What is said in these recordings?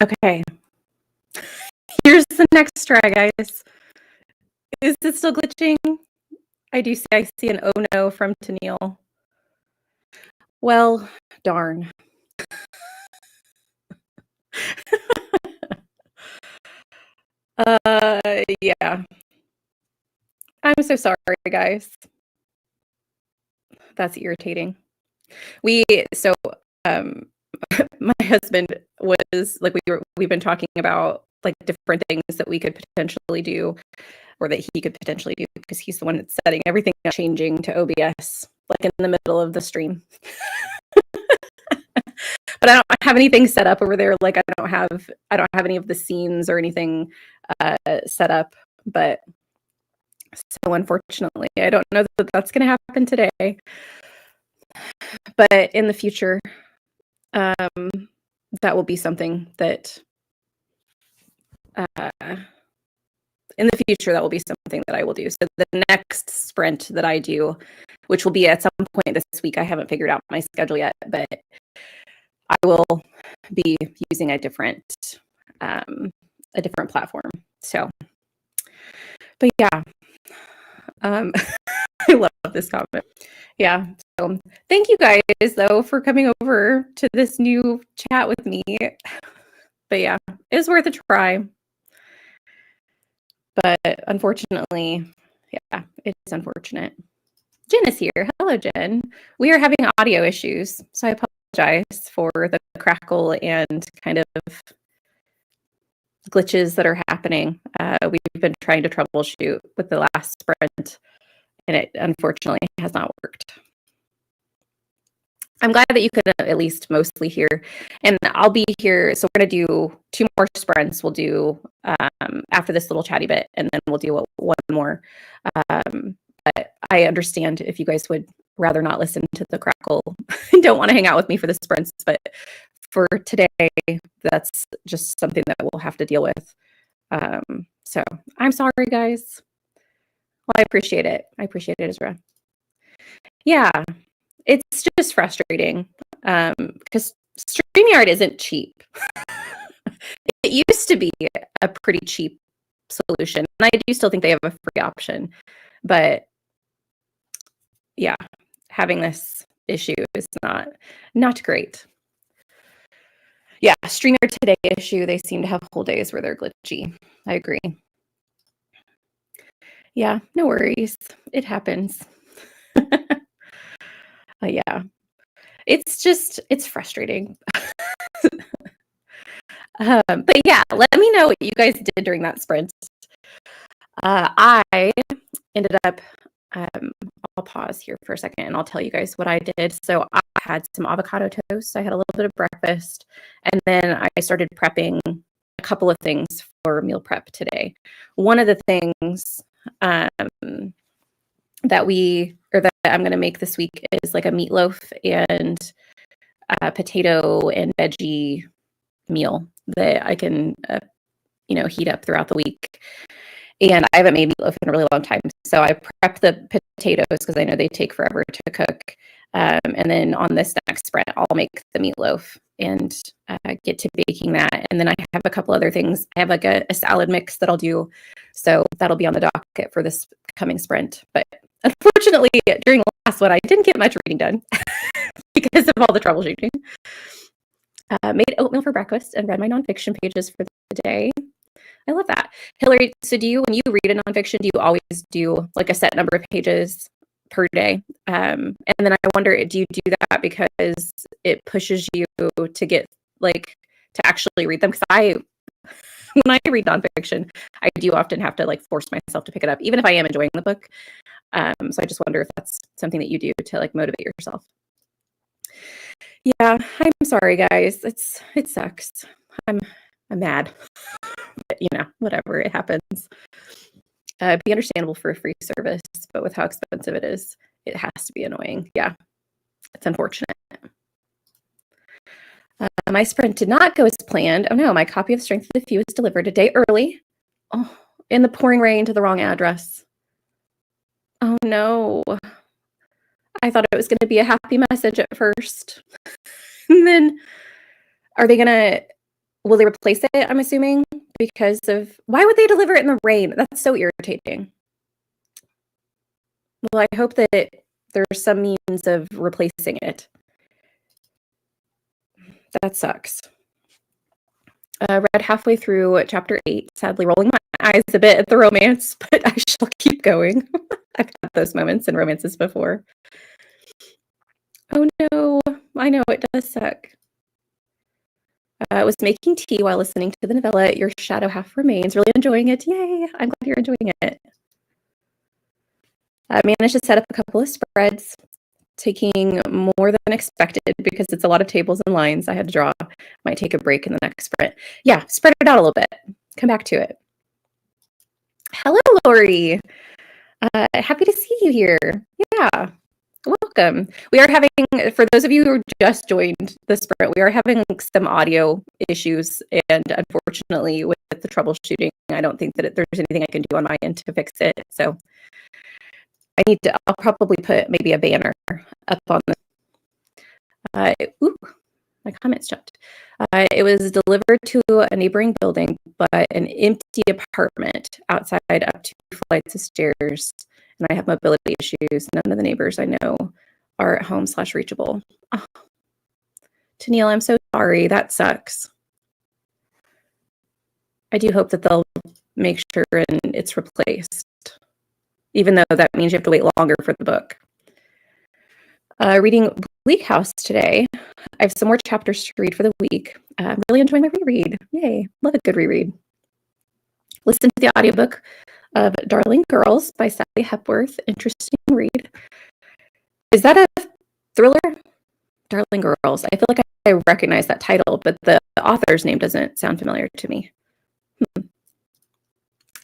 Okay. Here's the next try, guys. Is it still glitching? I see an oh no from Tennille. Well, darn. Yeah. I'm so sorry, guys. That's irritating. So my husband was like we've been talking about like different things that we could potentially do or that he could potentially do because he's the one that's setting everything up, changing to OBS like in the middle of the stream. But I don't have anything set up over there. Like I don't have any of the scenes or anything set up. But so unfortunately, I don't know that that's going to happen today. But in the future, that will be something that in the future that will be something that I will do. So the next sprint that I do, which will be at some point this week, I haven't figured out my schedule yet, but I will be using a different platform. So, but yeah, I love this comment. Yeah. So thank you guys though for coming over to this new chat with me. But yeah, it was worth a try. But unfortunately, yeah, it is unfortunate. Jen is here. Hello, Jen. We are having audio issues, so I apologize for the crackle and kind of glitches that are happening. We've been trying to troubleshoot with the last sprint, and it unfortunately has not worked. I'm glad that you could at least mostly hear, and I'll be here. So we're going to do 2 more sprints. We'll do after this little chatty bit, and then we'll do one more. But I understand if you guys would rather not listen to the crackle and don't want to hang out with me for the sprints. But for today, that's just something that we'll have to deal with. So I'm sorry, guys. Well, I appreciate it. I appreciate it, Ezra. Yeah, it's just frustrating because StreamYard isn't cheap. It used to be a pretty cheap solution, and I do still think they have a free option. But yeah, having this issue is not great. Yeah, StreamYard today issue, they seem to have whole days where they're glitchy. I agree. Yeah, no worries. It happens. Yeah. It's frustrating. But yeah, let me know what you guys did during that sprint. I ended up, I'll pause here for a second and I'll tell you guys what I did. So I had some avocado toast. I had a little bit of breakfast, and then I started prepping a couple of things for meal prep today. One of the things that I'm going to make this week is like a meatloaf and potato and veggie meal that I can, heat up throughout the week. And I haven't made meatloaf in a really long time. So I prep the potatoes because I know they take forever to cook. And then on this next sprint, I'll make the meatloaf and get to baking that. And then I have a couple other things. I have like a salad mix that I'll do. So that'll be on the docket for this coming sprint. But unfortunately, during the last one, I didn't get much reading done because of all the troubleshooting. Made oatmeal for breakfast and read my nonfiction pages for the day. I love that. Hillary, so when you read a nonfiction, do you always do like a set number of pages per day? And then I wonder, do you do that because it pushes you to get to actually read them? Because when I read nonfiction, I do often have to force myself to pick it up, even if I am enjoying the book. So I just wonder if that's something that you do to motivate yourself. Yeah, I'm sorry, guys. It sucks. I'm mad. But, whatever, it happens. Be understandable for a free service, but with how expensive it is, it has to be annoying. Yeah, it's unfortunate. My sprint did not go as planned. Oh no, my copy of Strength of the Few was delivered a day early. Oh, in the pouring rain to the wrong address. Oh no. I thought it was going to be a happy message at first. And then are they going to Will they replace it, I'm assuming? Because of why would they deliver it in the rain? That's so irritating. Well, I hope that there's some means of replacing it. That sucks. Read halfway through chapter 8, sadly rolling my eyes a bit at the romance, but I shall keep going. I've had those moments in romances before. Oh no, I know it does suck. I was making tea while listening to the novella Your Shadow Half Remains. Really enjoying it. Yay, I'm glad you're enjoying it. I managed to set up a couple of spreads, taking more than expected because it's a lot of tables and lines I had to draw. Might take a break in the next sprint. Yeah, spread it out a little bit. Come back to it. Hello, Lori. Happy to see you here. Yeah, welcome. We are having, for those of you who just joined the sprint, we are having some audio issues, and unfortunately, with the troubleshooting, I don't think that there's anything I can do on my end to fix it. So I'll probably put maybe a banner up on the. Ooh, my comments jumped. It was delivered to a neighboring building, but an empty apartment outside up 2 flights of stairs. And I have mobility issues. None of the neighbors I know are at home / reachable. Oh. Tennille, I'm so sorry. That sucks. I do hope that they'll make sure and it's replaced, even though that means you have to wait longer for the book. Reading Bleak House today. I have some more chapters to read for the week. I'm really enjoying my reread. Yay, love a good reread. Listen to the audiobook of Darling Girls by Sally Hepworth. Interesting read. Is that a thriller? Darling Girls. I feel like I recognize that title, but the author's name doesn't sound familiar to me.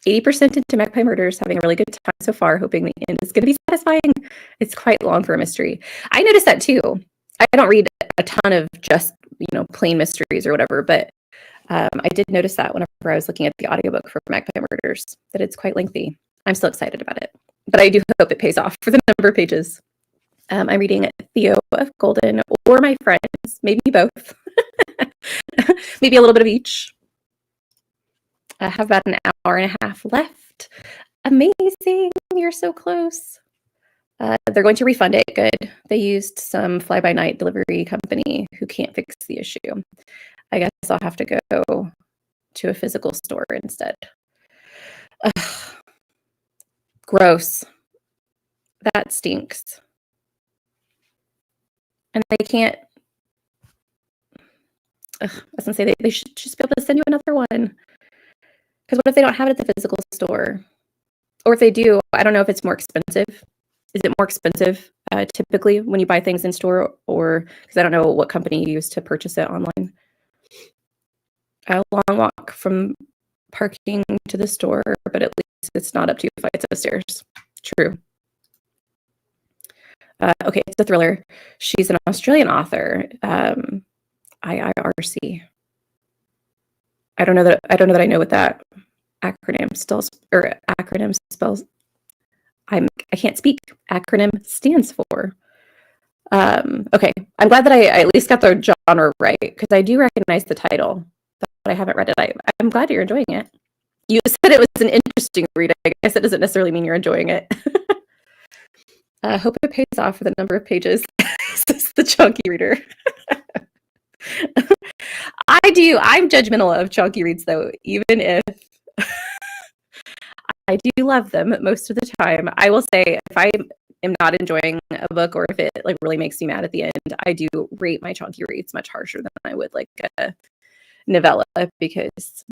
80% into Magpie Murders, having a really good time so far, hoping the end is going to be satisfying. It's quite long for a mystery. I noticed that too. I don't read a ton of just, plain mysteries or whatever, but I did notice that whenever I was looking at the audiobook for Magpie Murders, that it's quite lengthy. I'm still excited about it, but I do hope it pays off for the number of pages. I'm reading Theo of Golden or My Friends, maybe both. Maybe a little bit of each. I have about an hour and a half left. Amazing. You're so close. They're going to refund it. Good. They used some fly-by-night delivery company who can't fix the issue. I guess I'll have to go to a physical store instead. Ugh. Gross. That stinks. And they can't. I was going to say they should just be able to send you another one. Because what if they don't have it at the physical store? Or if they do, I don't know if it's more expensive. Is it more expensive typically when you buy things in store, or because I don't know what company you use to purchase it online? A long walk from parking to the store, but at least it's not up 2 flights of stairs. True. Okay, it's a thriller. She's an Australian author. IIRC. I don't know that I know what that acronym spells. I can't speak. Acronym stands for. Okay, I'm glad that I at least got the genre right, because I do recognize the title, but I haven't read it. I'm glad you're enjoying it. You said it was an interesting read. I guess it doesn't necessarily mean you're enjoying it. I hope it pays off for the number of pages. Says the chunky reader. I do. I'm judgmental of chunky reads, though, even if I do love them most of the time. I will say, if I am not enjoying a book, or if it really makes me mad at the end, I do rate my chunky reads much harsher than I would a novella, because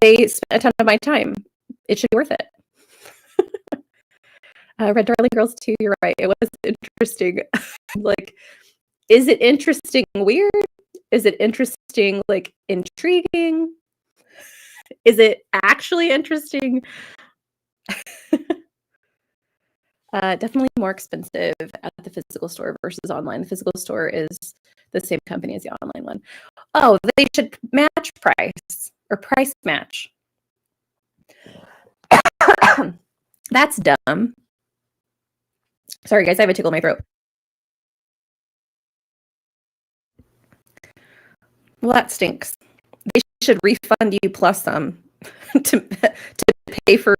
they spent a ton of my time. It should be worth it. Read Darling Girls 2, you're right. It was interesting. Is it interesting weird? Is it interesting intriguing? Is it actually interesting? Definitely more expensive at the physical store versus online. The physical store is the same company as the online one. Oh, they should match price, or price match. That's dumb. Sorry, guys, I have a tickle in my throat. Well, that stinks. They should refund you plus some to pay for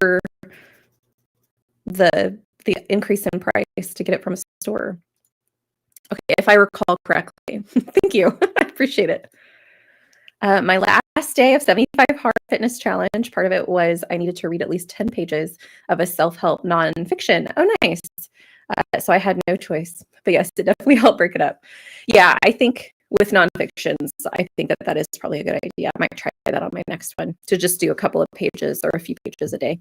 the increase in price to get it from a store. Okay, if I recall correctly. Thank you. I appreciate it. My last day of 75 Hard Fitness Challenge, part of it was I needed to read at least 10 pages of a self-help nonfiction. Oh, nice. So I had no choice. But yes, it definitely helped break it up. Yeah, I think with nonfictions, I think that that is probably a good idea. I might try that on my next one to just do a couple of pages or a few pages a day.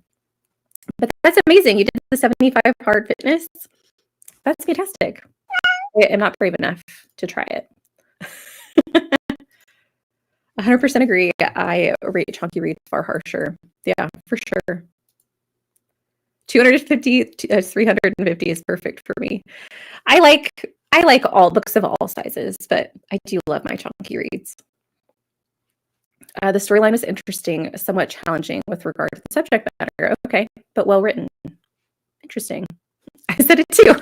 But that's amazing. You did the 75 Hard Fitness. That's fantastic. I'm not brave enough to try it. 100% agree. I rate Chunky Read far harsher. Yeah, for sure. 250 to 350 is perfect for me. I like all books of all sizes, but I do love my chunky reads. The storyline was interesting, somewhat challenging with regard to the subject matter. Okay, but well written. Interesting. I said it too.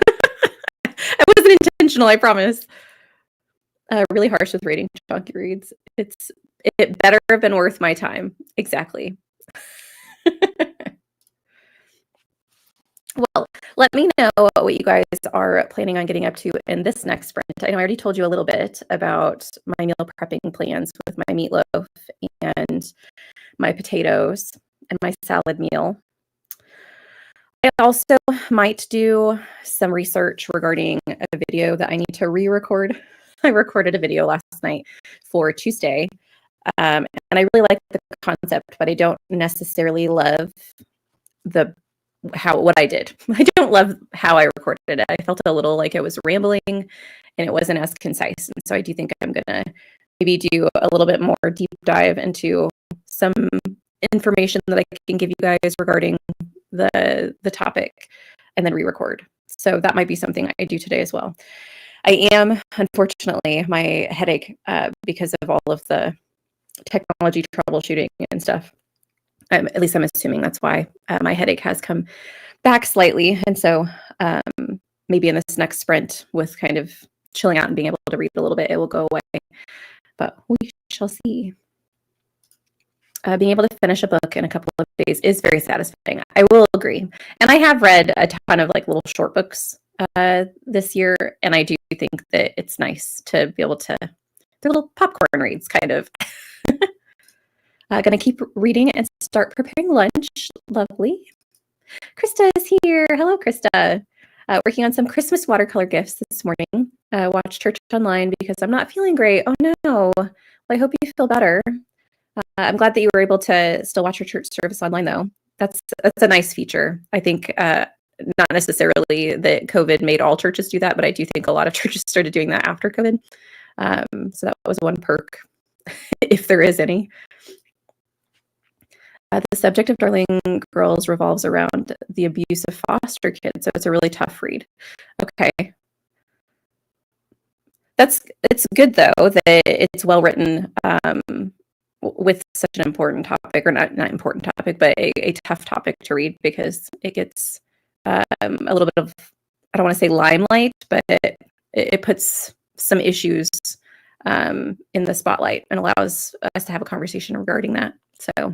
It wasn't intentional, I promise. Really harsh with rating chunky reads. It better have been worth my time. Exactly. Well, let me know what you guys are planning on getting up to in this next sprint. I know I already told you a little bit about my meal prepping plans with my meatloaf and my potatoes and my salad meal. I also might do some research regarding a video that I need to re-record. I recorded a video last night for Tuesday, and I really like the concept, but I don't necessarily love the what I did. I don't love how I recorded it. I felt a little like it was rambling and it wasn't as concise. And so I do think I'm gonna maybe do a little bit more deep dive into some information that I can give you guys regarding the topic and then re-record. So that might be something I do today as well. I am, unfortunately, my headache, because of all of the technology troubleshooting and stuff. At least I'm assuming that's why my headache has come back slightly. And so maybe in this next sprint with kind of chilling out and being able to read a little bit, it will go away. But we shall see. Being able to finish a book in a couple of days is very satisfying. I will agree. And I have read a ton of like little short books this year. And I do think that it's nice to be able to do little popcorn reads kind of. Going to keep reading and start preparing lunch. Lovely. Krista is here. Hello, Krista. Working on some Christmas watercolor gifts this morning. Watched church online because I'm not feeling great. Oh no. Well, I hope you feel better. I'm glad that you were able to still watch your church service online, though. That's a nice feature. I think not necessarily that COVID made all churches do that, but I do think a lot of churches started doing that after COVID. So that was one perk, if there is any. The subject of Darling Girls revolves around the abuse of foster kids, so it's a really tough read. Okay. It's good, though, that it's well written with such an important topic, or not important topic, but a tough topic to read because it gets a little bit of, I don't want to say limelight, but it puts some issues in the spotlight and allows us to have a conversation regarding that. So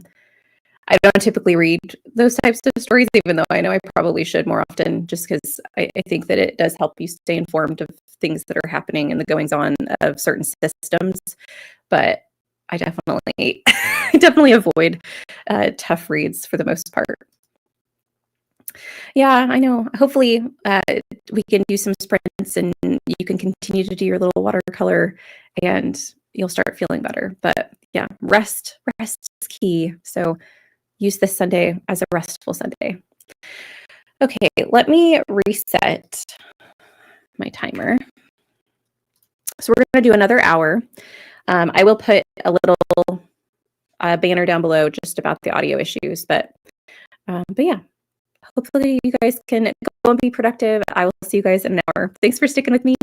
I don't typically read those types of stories, even though I know I probably should more often, just because I think that it does help you stay informed of things that are happening and the goings on of certain systems. But I definitely, I definitely avoid tough reads for the most part. Yeah, I know. Hopefully, we can do some sprints and you can continue to do your little watercolor and you'll start feeling better. But yeah, rest is key. So use this Sunday as a restful Sunday. Okay, let me reset my timer. So we're going to do another hour. I will put a little banner down below just about the audio issues, but yeah, hopefully you guys can go and be productive. I will see you guys in an hour. Thanks for sticking with me.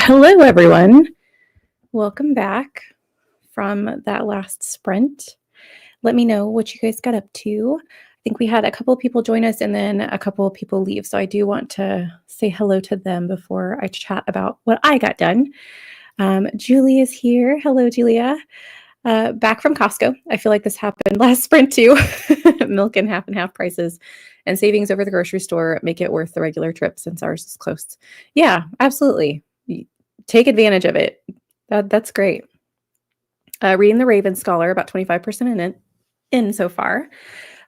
Hello, everyone. Welcome back from that last sprint. Let me know what you guys got up to. I think we had a couple of people join us and then a couple of people leave. So I do want to say hello to them before I chat about what I got done. Julie is here. Hello, Julia. Back from Costco. I feel like this happened last sprint too. Milk and half prices and savings over the grocery store make it worth the regular trip since ours is close. Yeah, absolutely. Take advantage of it. That's great. Reading The Raven Scholar, about 25% in so far.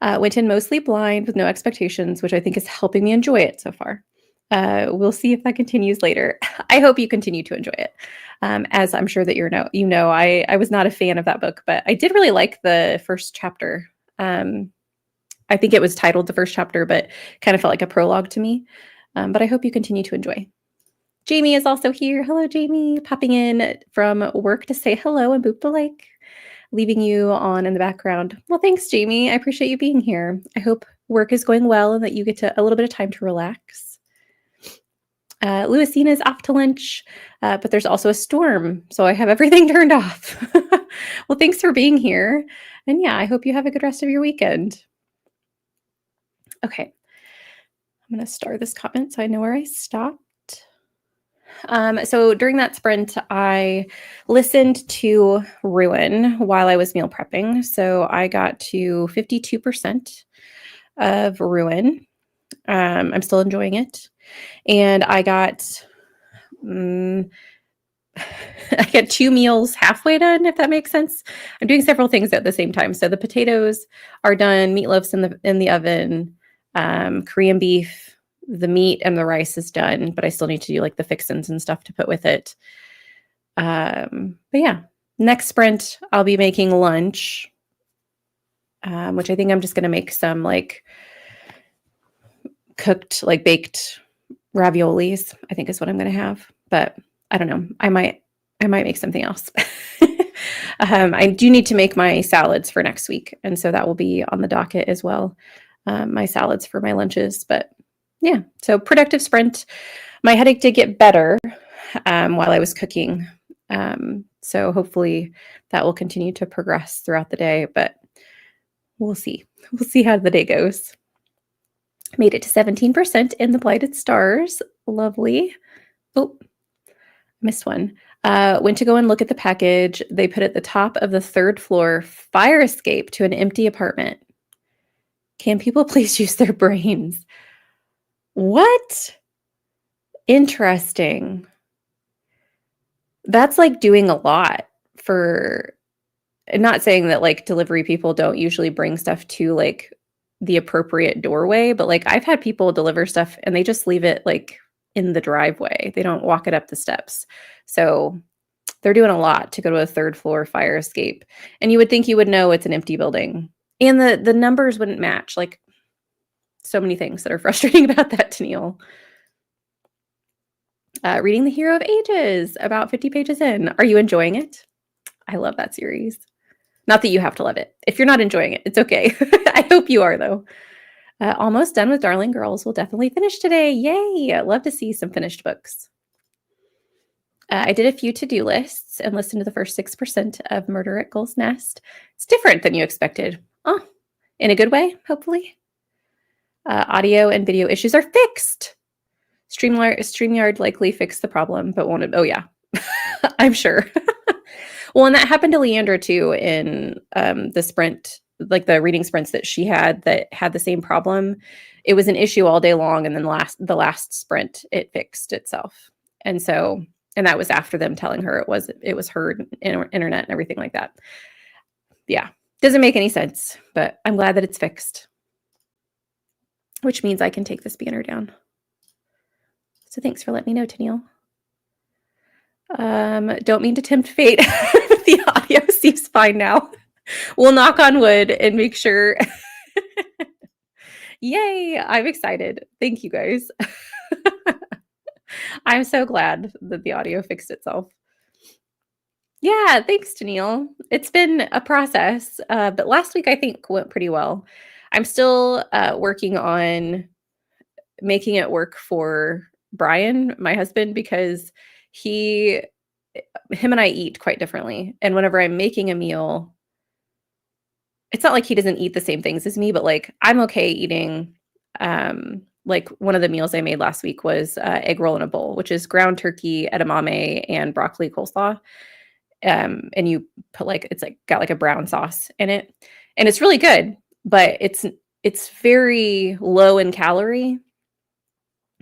Went in mostly blind with no expectations, which I think is helping me enjoy it so far. We'll see if that continues later. I hope you continue to enjoy it. As I'm sure that you know, I was not a fan of that book, but I did really like the first chapter. I think it was titled the first chapter, but kind of felt like a prologue to me. But I hope you continue to enjoy. Jamie is also here. Hello, Jamie, popping in from work to say hello and boop the like, leaving you on in the background. Well, thanks, Jamie. I appreciate you being here. I hope work is going well and that you get a little bit of time to relax. Louisina is off to lunch, but there's also a storm, so I have everything turned off. Well, thanks for being here. And yeah, I hope you have a good rest of your weekend. Okay. I'm going to star this comment so I know where I stopped. So during that sprint, I listened to Ruin while I was meal prepping. So I got to 52% of Ruin. I'm still enjoying it. And I got I get 2 meals halfway done, if that makes sense. I'm doing several things at the same time. So the potatoes are done, meatloaf's in the oven, Korean beef, the meat and the rice is done, but I still need to do like the fixins and stuff to put with it. But yeah, next sprint, I'll be making lunch, which I think I'm just going to make some like cooked, like baked raviolis, I think is what I'm going to have. But I don't know. I might make something else. I do need to make my salads for next week. And so that will be on the docket as well. My salads for my lunches. But yeah, so productive sprint. My headache did get better while I was cooking. So hopefully that will continue to progress throughout the day. But we'll see. We'll see how the day goes. Made it to 17% in the Blighted Stars. Lovely. Oh, missed one. Went to go and look at the package. They put at the top of the 3rd floor fire escape to an empty apartment. Can people please use their brains? What? Interesting. That's like doing a lot for, not saying that like delivery people don't usually bring stuff to like the appropriate doorway, but like I've had people deliver stuff and they just leave it like in the driveway. They don't walk it up the steps. So they're doing a lot to go to a 3rd floor fire escape. And you would think you would know it's an empty building. And the numbers wouldn't match. Like so many things that are frustrating about that, Tennille. Reading The Hero of Ages, about 50 pages in. Are you enjoying it? I love that series. Not that you have to love it. If you're not enjoying it, it's okay. I hope you are, though. Almost done with Darling Girls. We'll definitely finish today. Yay! Love to see some finished books. I did a few to-do lists and listened to the first 6% of Murder at Gull's Nest. It's different than you expected. Oh, in a good way, hopefully. Audio and video issues are fixed. StreamYard likely fixed the problem, but won't it? Oh, yeah. I'm sure. Well, and that happened to Leandra, too, in the sprint, like the reading sprints that she had that had the same problem. It was an issue all day long, and then the last sprint, it fixed itself. And so... and that was after them telling her it was her internet and everything like that. Yeah, doesn't make any sense, but I'm glad that it's fixed, which means I can take this banner down. So thanks for letting me know, Tennille. Don't mean to tempt fate. The audio seems fine now. We'll knock on wood and make sure. Yay, I'm excited. Thank you guys. I'm so glad that the audio fixed itself. Yeah, thanks, Tennille. It's been a process, but last week I think went pretty well. I'm still working on making it work for Brian, my husband, because him and I eat quite differently. And whenever I'm making a meal, it's not like he doesn't eat the same things as me, but like I'm okay eating. Like one of the meals I made last week was egg roll in a bowl, which is ground turkey, edamame, and broccoli coleslaw. And you put like it's like got like a brown sauce in it, and it's really good, but it's very low in calorie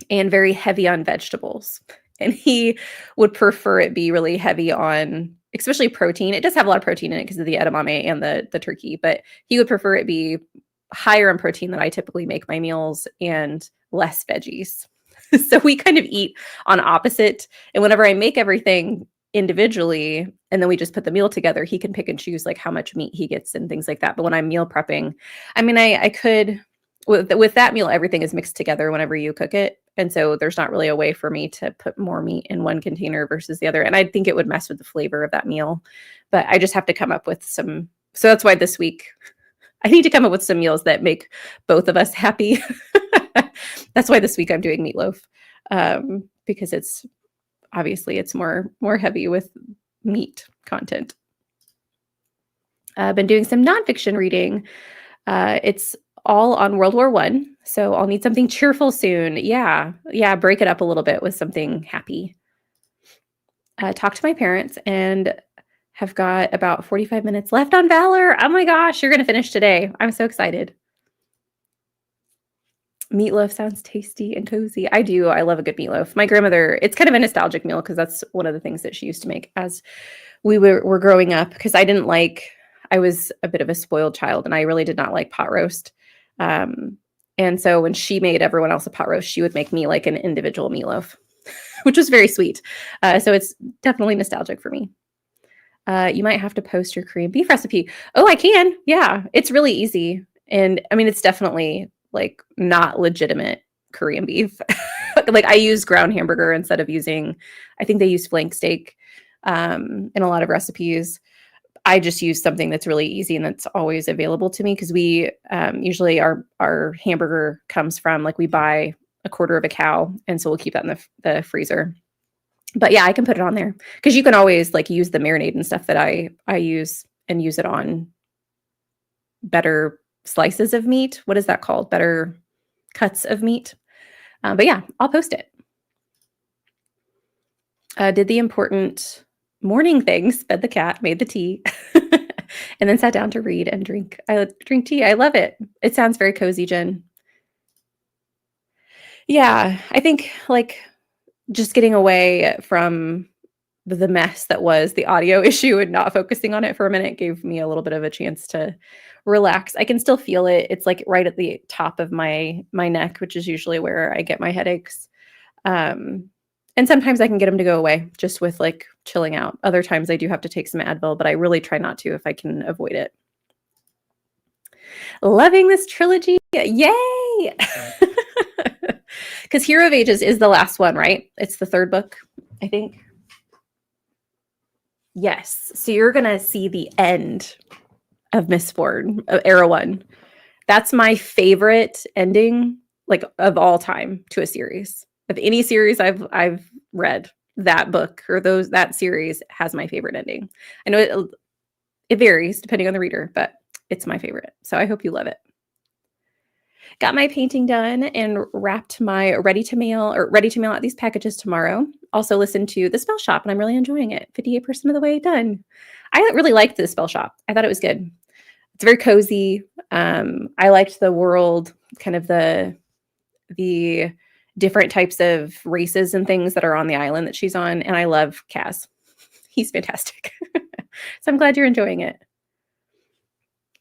and very heavy on vegetables. And he would prefer it be really heavy on, especially protein. It does have a lot of protein in it because of the edamame and the turkey, but he would prefer it be higher in protein than I typically make my meals and less veggies. So we kind of eat on opposite. And whenever I make everything individually and then we just put the meal together, he can pick and choose like how much meat he gets and things like that. But when I'm meal prepping, I mean, I could with that meal, everything is mixed together whenever you cook it. And so there's not really a way for me to put more meat in one container versus the other. And I think it would mess with the flavor of that meal. But I just have to come up with some. So that's why this week I need to come up with some meals that make both of us happy. That's why this week I'm doing meatloaf, because it's obviously it's more heavy with meat content. I've been doing some nonfiction reading. It's all on World War I, so I'll need something cheerful soon. Yeah, break it up a little bit with something happy. Talk to my parents and have got about 45 minutes left on Valor. Oh my gosh, you're going to finish today. I'm so excited. Meatloaf sounds tasty and cozy. I do. I love a good meatloaf. My grandmother, it's kind of a nostalgic meal because that's one of the things that she used to make as we were growing up, because I was a bit of a spoiled child and I really did not like pot roast. And so when she made everyone else a pot roast, she would make me like an individual meatloaf, which was very sweet. So it's definitely nostalgic for me. You might have to post your Korean beef recipe. Oh, I can. Yeah, it's really easy. And I mean, it's definitely like not legitimate Korean beef. Like I use ground hamburger instead of using, I think they use flank steak in a lot of recipes. I just use something that's really easy and that's always available to me, because we usually our hamburger comes from, like, we buy a quarter of a cow, and so we'll keep that in the freezer. But yeah, I can put it on there because you can always like use the marinade and stuff that I use and use it on better slices of meat. What is that called? Better cuts of meat. But yeah, I'll post it. Did the important morning things, fed the cat, made the tea, and then sat down to read and drink. I drink tea. I love it. It sounds very cozy, Jen. Yeah, I think like just getting away from the mess that was the audio issue and not focusing on it for a minute gave me a little bit of a chance to relax. I can still feel it. It's like right at the top of my neck, which is usually where I get my headaches. And sometimes I can get them to go away just with like chilling out. Other times I do have to take some Advil, but I really try not to if I can avoid it. Loving this trilogy. Yay! Because Hero of Ages is the last one, right? It's the third book, I think. Yes. So you're going to see the end of Mistborn, Era 1. That's my favorite ending, like, of all time to a series. Of any series I've read, that book or that series has my favorite ending. I know it varies depending on the reader, but it's my favorite. So I hope you love it. Got my painting done and wrapped my ready to mail out these packages tomorrow. Also listened to The Spell Shop, and I'm really enjoying it. 58% of the way done. I really liked The Spell Shop. I thought it was good. It's very cozy. I liked the world, kind of the different types of races and things that are on the island that she's on. And I love Kaz. He's fantastic. So I'm glad you're enjoying it.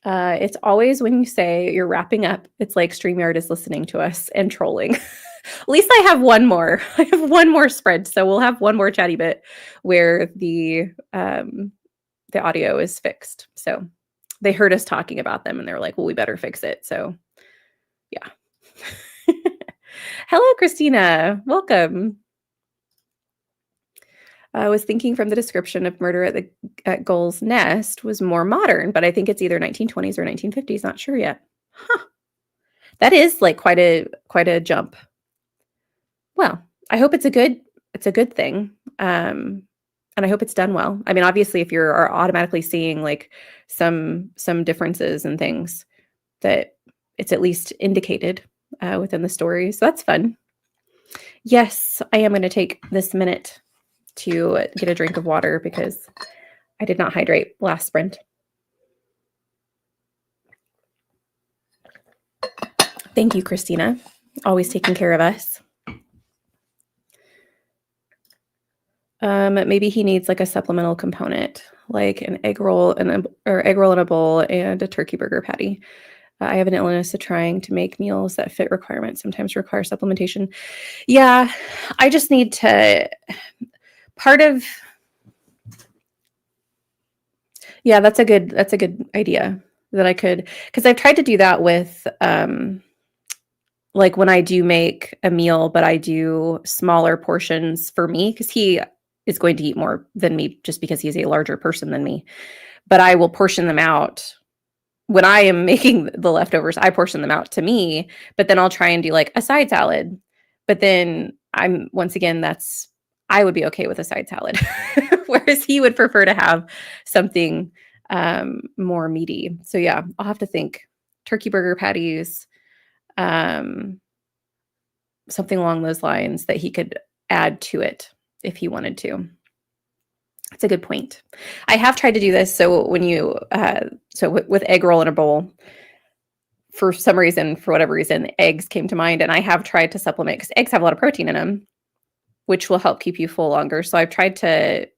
It's always when you say you're wrapping up, it's like StreamYard is listening to us and trolling. At least I have one more. I have one more spread. So we'll have one more chatty bit where the audio is fixed. So they heard us talking about them and they're like, well, we better fix it. So yeah. Hello, Christina. Welcome. I was thinking from the description of Murder at Gull's Nest was more modern, but I think it's either 1920s or 1950s. Not sure yet. Huh. That is like quite a jump. Well, I hope it's a good thing. And I hope it's done well. I mean, obviously, if you're automatically seeing like some differences and things, that it's at least indicated within the story. So that's fun. Yes, I am going to take this minute to get a drink of water because I did not hydrate last sprint. Thank you, Christina. Always taking care of us. Maybe he needs like a supplemental component, like an egg roll or egg roll in a bowl and a turkey burger patty. I have an illness, so trying to make meals that fit requirements sometimes require supplementation. Yeah, I just need to. Yeah, that's a good idea that I could, because I've tried to do that with like when I do make a meal, but I do smaller portions for me because he is going to eat more than me just because he's a larger person than me. But I will portion them out when I am making the leftovers. I portion them out to me, but then I'll try and do like a side salad. But then once again, I would be okay with a side salad, whereas he would prefer to have something more meaty. So yeah, I'll have to think turkey burger patties, something along those lines that he could add to it if he wanted to. That's a good point. I have tried to do this. So when you, with egg roll in a bowl, for some reason, for whatever reason, eggs came to mind. And I have tried to supplement because eggs have a lot of protein in them, which will help keep you full longer. So I've tried to,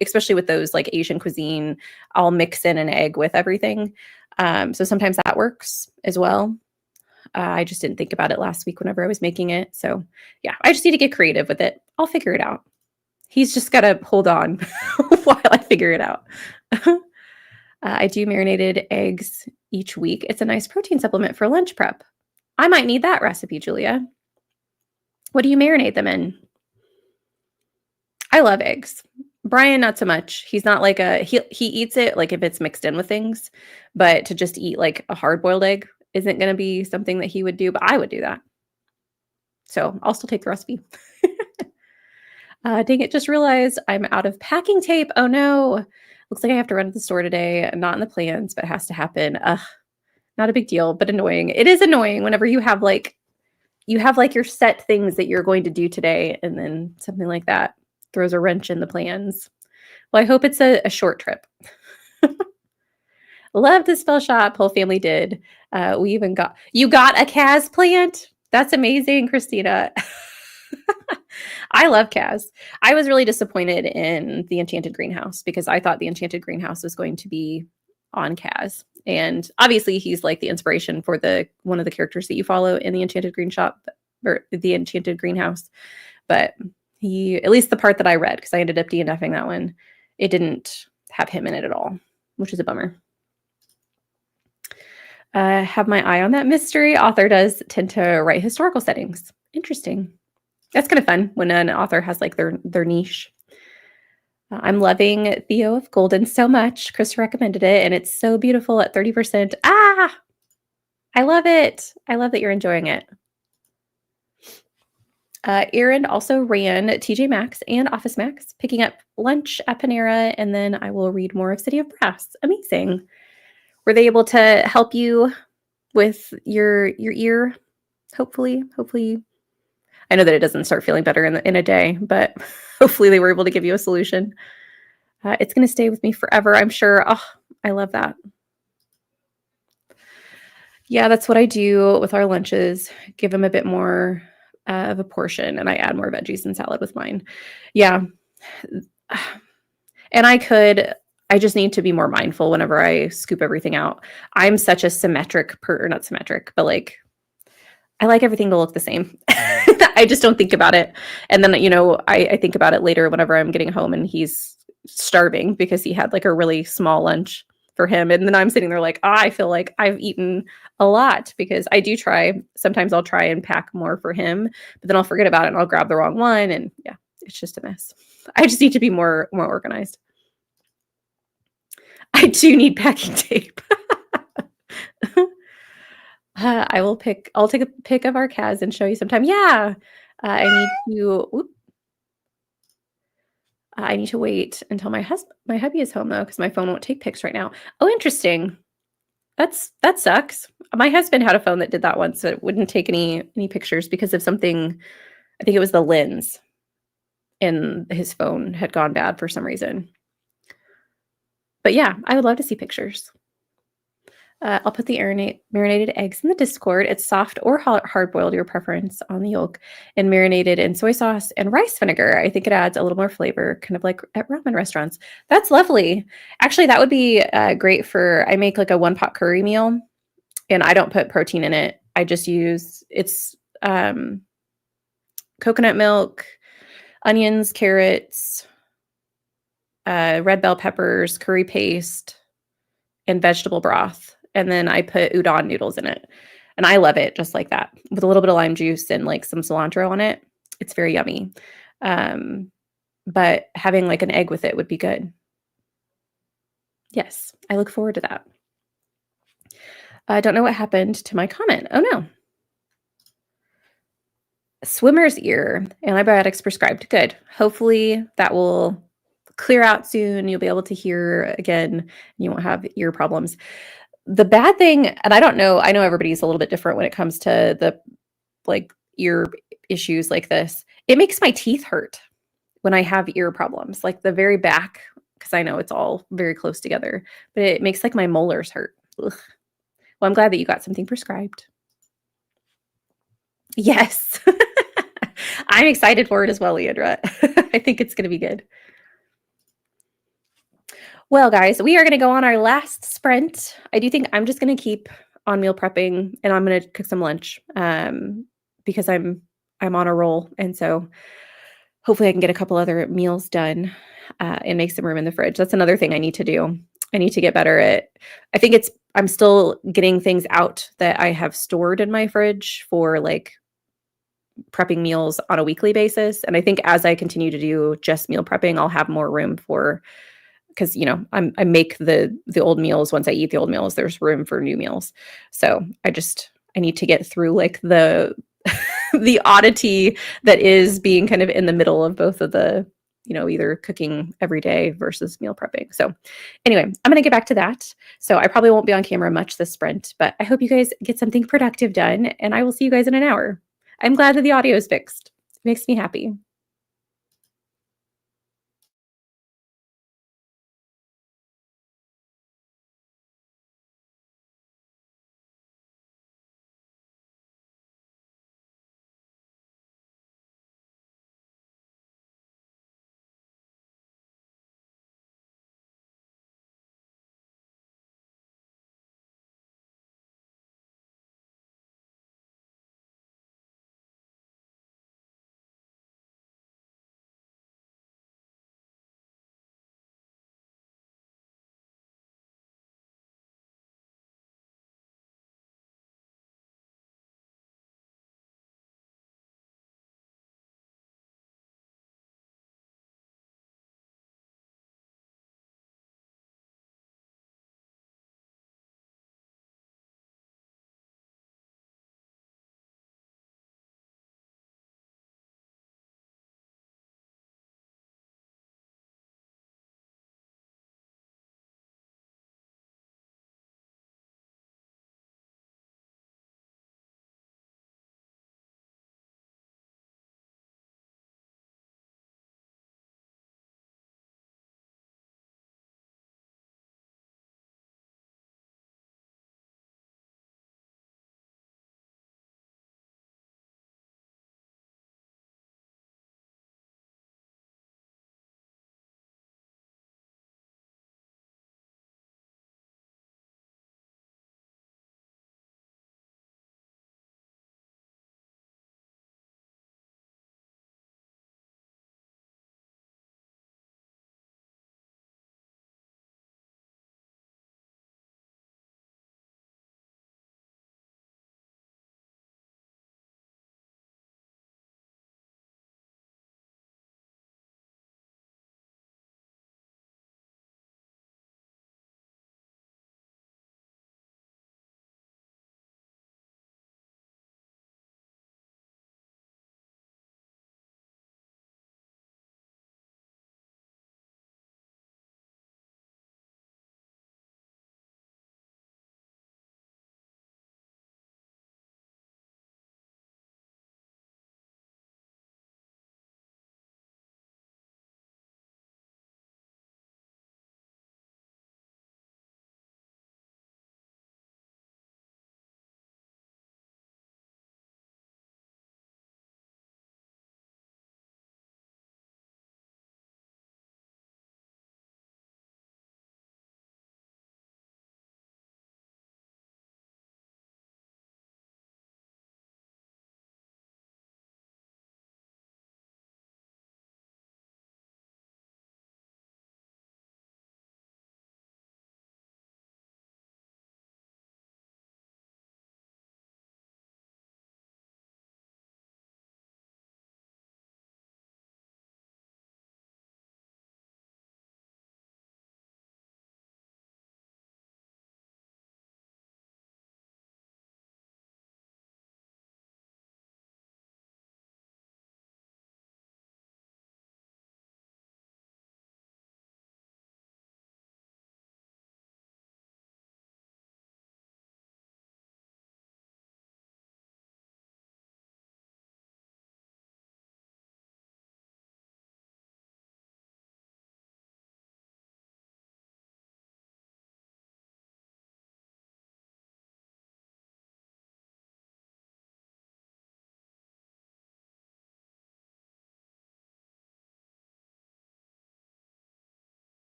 especially with those like Asian cuisine, I'll mix in an egg with everything. So sometimes that works as well. I just didn't think about it last week whenever I was making it. So yeah, I just need to get creative with it. I'll figure it out. He's just got to hold on while I figure it out. I do marinated eggs each week. It's a nice protein supplement for lunch prep. I might need that recipe, Julia. What do you marinate them in? I love eggs. Brian, not so much. He's not like he eats it like if it's mixed in with things, but to just eat like a hard-boiled egg isn't going to be something that he would do, but I would do that. So I'll still take the recipe. Dang it, just realized I'm out of packing tape. Oh no. Looks like I have to run to the store today. Not in the plans, but it has to happen. Not a big deal, but annoying. It is annoying whenever you have like your set things that you're going to do today, and then something like that throws a wrench in the plans. Well, I hope it's a short trip. Love the spell shop. Whole family did. We even got a Kaz plant. That's amazing, Christina. I love Kaz. I was really disappointed in the Enchanted Greenhouse because I thought the Enchanted Greenhouse was going to be on Kaz. And obviously he's like the inspiration for one of the characters that you follow in the Enchanted Green Shop or the Enchanted Greenhouse. But at least the part that I read, because I ended up DNFing that one, it didn't have him in it at all, which is a bummer. Have my eye on that mystery. Author does tend to write historical settings. Interesting. That's kind of fun when an author has like their niche. I'm loving Theo of Golden so much. Chris recommended it, and it's so beautiful at 30%. I love it. I love that you're enjoying it. Erin also ran TJ Maxx and Office Max, picking up lunch at Panera, and then I will read more of City of Brass. Amazing. Were they able to help you with your ear? Hopefully. I know that it doesn't start feeling better in a day, but hopefully they were able to give you a solution. It's going to stay with me forever, I'm sure. Oh, I love that. Yeah, that's what I do with our lunches. Give them a bit more of a portion, and I add more veggies and salad with mine. Yeah. And I just need to be more mindful whenever I scoop everything out. I'm such a not symmetric, but like, I like everything to look the same. I just don't think about it. And then, I think about it later whenever I'm getting home and he's starving because he had like a really small lunch for him. And then I'm sitting there like, I feel like I've eaten a lot because I do sometimes I'll try and pack more for him, but then I'll forget about it and I'll grab the wrong one. And yeah, it's just a mess. I just need to be more organized. I do need packing tape. I'll take a pic of our Kaz and show you sometime. Yeah. I need to, I need to wait until my hubby is home though, because my phone won't take pics right now. Oh, interesting. That sucks. My husband had a phone that did that once, so it wouldn't take any pictures because of something. I think it was the lens in his phone had gone bad for some reason. But yeah, I would love to see pictures. I'll put the marinated eggs in the Discord. It's soft or hard boiled, your preference on the yolk, and marinated in soy sauce and rice vinegar. I think it adds a little more flavor, kind of like at ramen restaurants. That's lovely. Actually, that would be great for. I make like a one pot curry meal, and I don't put protein in it. I just use it's coconut milk, onions, carrots, red bell peppers, curry paste, and vegetable broth. And then I put udon noodles in it. And I love it just like that with a little bit of lime juice and like some cilantro on it. It's very yummy. But having like an egg with it would be good. Yes, I look forward to that. I don't know what happened to my comment. Oh no. Swimmer's ear, antibiotics prescribed. Good. Hopefully that will clear out soon. You'll be able to hear again. And you won't have ear problems. The bad thing, and I don't know, I know everybody's a little bit different when it comes to the like ear issues like this. It makes my teeth hurt when I have ear problems, like the very back, because I know it's all very close together, but it makes like my molars hurt. Ugh. Well, I'm glad that you got something prescribed. Yes. I'm excited for it as well, Leandra. I think it's going to be good. Well, guys, we are going to go on our last sprint. I do think I'm just going to keep on meal prepping, and I'm going to cook some lunch because I'm on a roll, and so hopefully I can get a couple other meals done and make some room in the fridge. That's another thing I need to do. I need to get better at. I think I'm still getting things out that I have stored in my fridge for like prepping meals on a weekly basis, and I think as I continue to do just meal prepping, I'll have more room for. Because I make the old meals. Once I eat the old meals, there's room for new meals. So I need to get through like the the oddity that is being kind of in the middle of both of the either cooking every day versus meal prepping. So anyway, I'm gonna get back to that. So I probably won't be on camera much this sprint, but I hope you guys get something productive done, and I will see you guys in an hour. I'm glad that the audio is fixed. It makes me happy.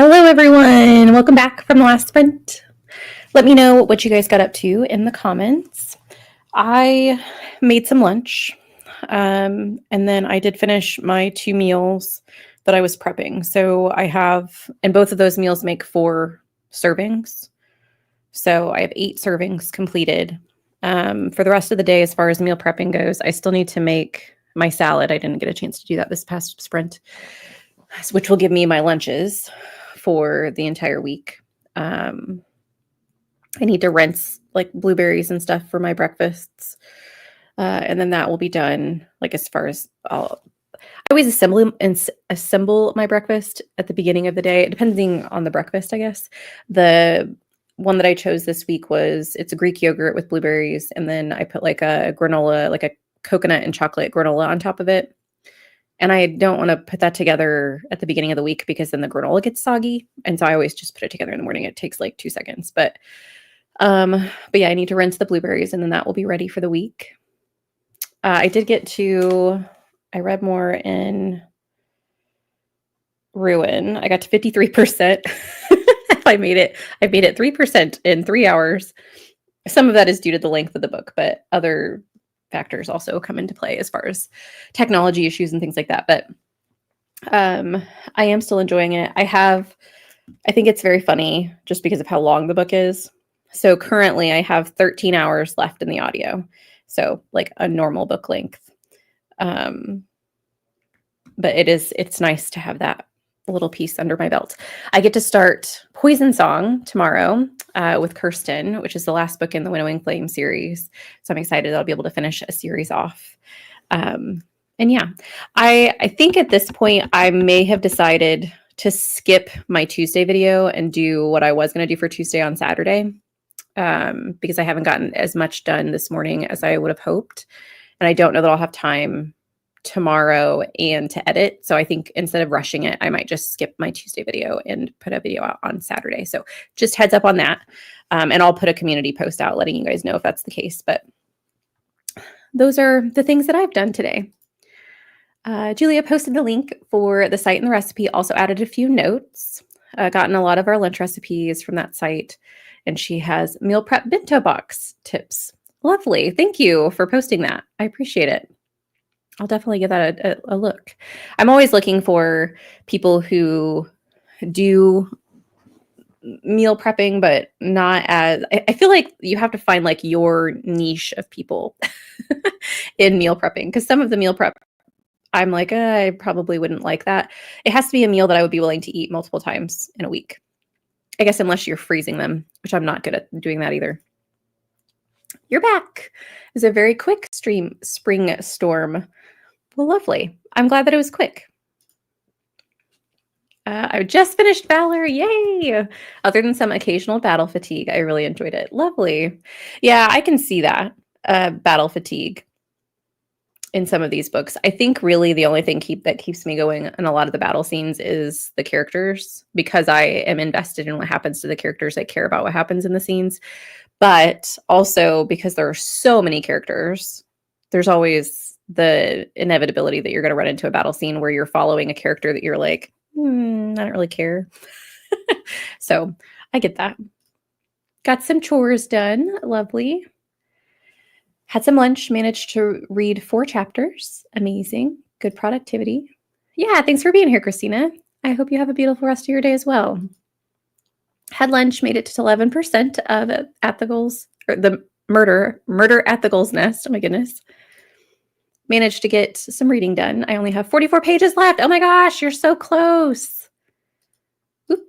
Hello, everyone. Welcome back from the last sprint. Let me know what you guys got up to in the comments. I made some lunch, and then I did finish my 2 meals that I was prepping. So I have, and both of those meals make 4 servings. So I have 8 servings completed. For the rest of the day, as far as meal prepping goes, I still need to make my salad. I didn't get a chance to do that this past sprint, which will give me my lunches for the entire week. I need to rinse like blueberries and stuff for my breakfasts. And then that will be done. Like as far as I always assemble my breakfast at the beginning of the day, depending on the breakfast, I guess. The one that I chose this week it's a Greek yogurt with blueberries. And then I put like a granola, like a coconut and chocolate granola on top of it. And I don't want to put that together at the beginning of the week because then the granola gets soggy. And so I always just put it together in the morning. It takes like 2 seconds. But yeah, I need to rinse the blueberries and then that will be ready for the week. I read more in Ruin. I got to 53%. I've made it 3% in 3 hours. Some of that is due to the length of the book, but other factors also come into play as far as technology issues and things like that. But I am still enjoying it. I think it's very funny just because of how long the book is. So currently I have 13 hours left in the audio. So like a normal book length. But it's nice to have that little piece under my belt. I get to start Poison Song tomorrow with Kirsten, which is the last book in the Winnowing Flame series. So I'm excited I'll be able to finish a series off. And yeah, I think at this point I may have decided to skip my Tuesday video and do what I was going to do for Tuesday on Saturday because I haven't gotten as much done this morning as I would have hoped. And I don't know that I'll have time tomorrow and to edit. So I think instead of rushing it, I might just skip my Tuesday video and put a video out on Saturday. So just heads up on that. And I'll put a community post out letting you guys know if that's the case. But those are the things that I've done today. Julia posted the link for the site and the recipe, also added a few notes, gotten a lot of our lunch recipes from that site. And she has meal prep bento box tips. Lovely. Thank you for posting that. I appreciate it. I'll definitely give that a look. I'm always looking for people who do meal prepping, but not as, I feel like you have to find like your niche of people in meal prepping. Because some of the meal prep, I'm like, I probably wouldn't like that. It has to be a meal that I would be willing to eat multiple times in a week. I guess unless you're freezing them, which I'm not good at doing that either. You're back. It's a very quick spring storm. Well, lovely. I'm glad that it was quick. I just finished Valor. Yay! Other than some occasional battle fatigue, I really enjoyed it. Lovely. Yeah, I can see that. Battle fatigue in some of these books. I think really the only thing that keeps me going in a lot of the battle scenes is the characters, because I am invested in what happens to the characters. I care about what happens in the scenes. But also because there are so many characters, there's always the inevitability that you're going to run into a battle scene where you're following a character that you're like, I don't really care. So I get that. Got some chores done. Lovely. Had some lunch, managed to read 4 chapters. Amazing. Good productivity. Yeah, thanks for being here, Christina. I hope you have a beautiful rest of your day as well. Had lunch, made it to 11% of At the Goals, or the Murder at the Goals Nest. Oh my goodness. Managed to get some reading done. I only have 44 pages left. Oh my gosh, you're so close. Oop.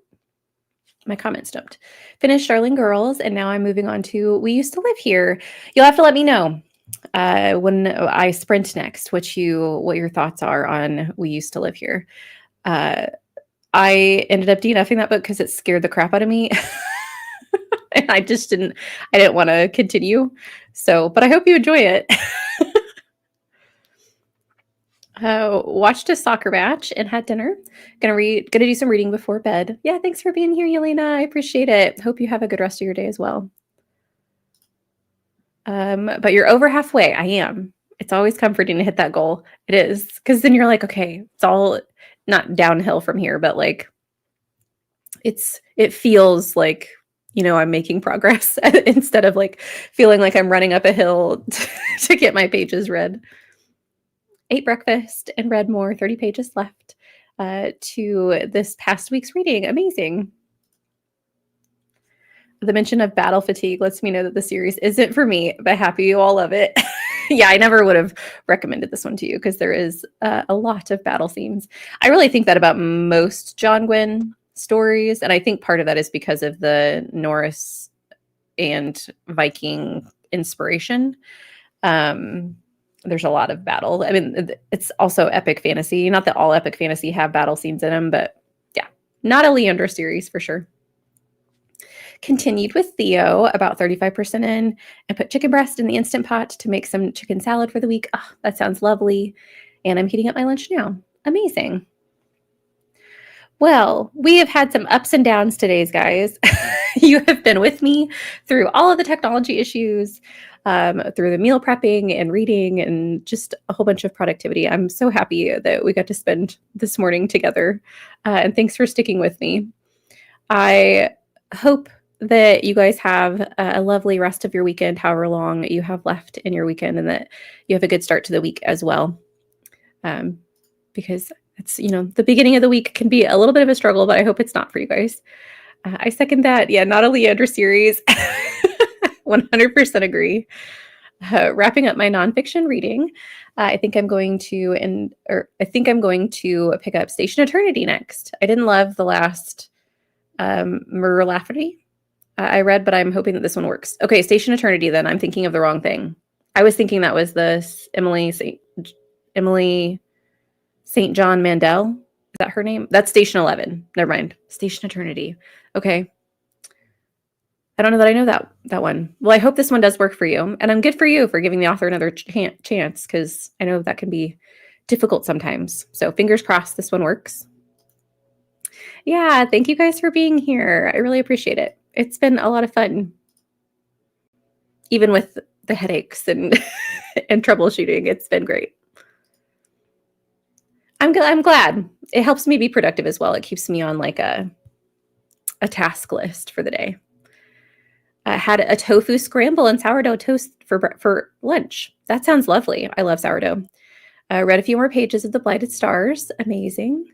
My comment stumped. Finished Darling Girls, and now I'm moving on to We Used to Live Here. You'll have to let me know when I sprint next what your thoughts are on We Used to Live Here. I ended up DNFing that book because it scared the crap out of me. And I didn't want to continue. So, but I hope you enjoy it. Watched a soccer match and had dinner. Gonna do some reading before bed. Yeah, thanks for being here, Yelena. I appreciate it. Hope you have a good rest of your day as well. But you're over halfway. I am. It's always comforting to hit that goal. It is, because then you're like, okay, it's all not downhill from here, but like it feels like, I'm making progress instead of like feeling like I'm running up a hill to get my pages read. Ate breakfast and read more, 30 pages left to this past week's reading. Amazing. The mention of battle fatigue lets me know that the series isn't for me, but happy you all love it. Yeah, I never would have recommended this one to you because there is a lot of battle scenes. I really think that about most John Gwynne stories, and I think part of that is because of the Norse and Viking inspiration. There's a lot of battle. I mean, it's also epic fantasy. Not that all epic fantasy have battle scenes in them, but yeah, not a Leander series for sure. Continued with Theo, about 35% in, and put chicken breast in the Instant Pot to make some chicken salad for the week. Oh, that sounds lovely. And I'm heating up my lunch now. Amazing. Well, we have had some ups and downs today, guys. You have been with me through all of the technology issues, through the meal prepping and reading and just a whole bunch of productivity. I'm so happy that we got to spend this morning together. And thanks for sticking with me. I hope that you guys have a lovely rest of your weekend, however long you have left in your weekend, and that you have a good start to the week as well. Because it's, the beginning of the week can be a little bit of a struggle, but I hope it's not for you guys. I second that. Yeah, not a Leander series. 100% agree. Wrapping up my nonfiction reading, I think I'm going to pick up Station Eternity next. I didn't love the last Murder Lafferty I read, but I'm hoping that this one works. Okay, Station Eternity, then. I'm thinking of the wrong thing. I was thinking that was the Emily St. John Mandel. Is that her name? That's Station 11. Never mind. Station Eternity. Okay. I don't know that I know that one. Well, I hope this one does work for you. And I'm good for you for giving the author another chance, because I know that can be difficult sometimes. So fingers crossed this one works. Yeah, thank you guys for being here. I really appreciate it. It's been a lot of fun. Even with the headaches and and troubleshooting, it's been great. I'm glad. It helps me be productive as well. It keeps me on like a task list for the day. I had a tofu scramble and sourdough toast for lunch. That sounds lovely. I love sourdough. I read a few more pages of The Blighted Stars. Amazing.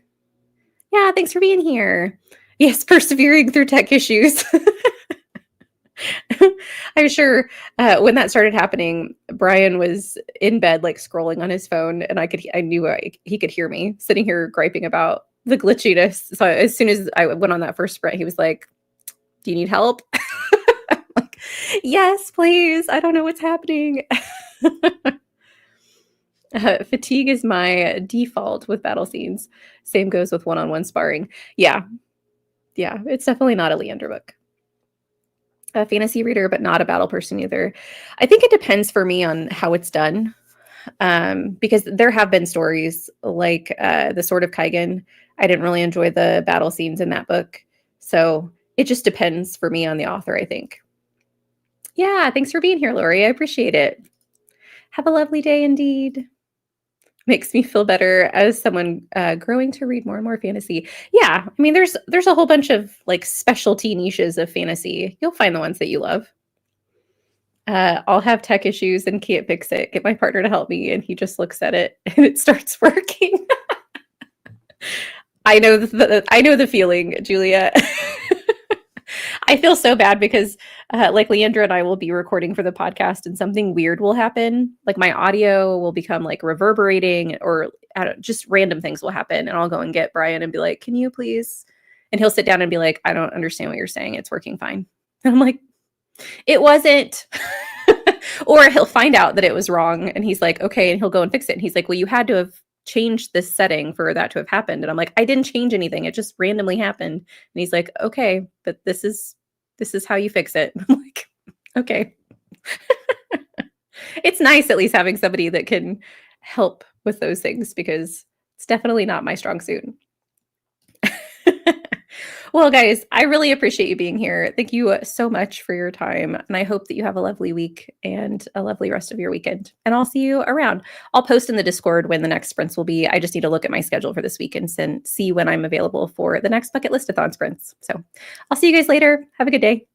Yeah, thanks for being here. Yes, persevering through tech issues. I'm sure when that started happening, Brian was in bed, like scrolling on his phone, and I knew he could hear me sitting here griping about the glitchiness. So as soon as I went on that first sprint, he was like, "Do you need help?" I'm like, "Yes, please. I don't know what's happening." Fatigue is my default with battle scenes. Same goes with one-on-one sparring. Yeah, it's definitely not a Leander book. A fantasy reader, but not a battle person either. I think it depends for me on how it's done. Because there have been stories like The Sword of Kaigan. I didn't really enjoy the battle scenes in that book. So it just depends for me on the author, I think. Yeah, thanks for being here, Lori. I appreciate it. Have a lovely day indeed. Makes me feel better as someone growing to read more and more fantasy. Yeah, I mean, there's a whole bunch of like specialty niches of fantasy. You'll find the ones that you love. I'll have tech issues and can't fix it. Get my partner to help me, and he just looks at it and it starts working. I know the feeling, Julia. I feel so bad because like Leandra and I will be recording for the podcast and something weird will happen. Like my audio will become like reverberating, or just random things will happen. And I'll go and get Brian and be like, "Can you please?" And he'll sit down and be like, "I don't understand what you're saying. It's working fine." And I'm like, "It wasn't." Or he'll find out that it was wrong and he's like, "Okay." And he'll go and fix it. And he's like, "Well, you had to have changed this setting for that to have happened." And I'm like, "I didn't change anything. It just randomly happened." And he's like, "Okay, but this is how you fix it." I'm like, "Okay." It's nice at least having somebody that can help with those things, because it's definitely not my strong suit. Well, guys, I really appreciate you being here. Thank you so much for your time. And I hope that you have a lovely week and a lovely rest of your weekend. And I'll see you around. I'll post in the Discord when the next sprints will be. I just need to look at my schedule for this week and see when I'm available for the next bucket listathon sprints. So I'll see you guys later. Have a good day.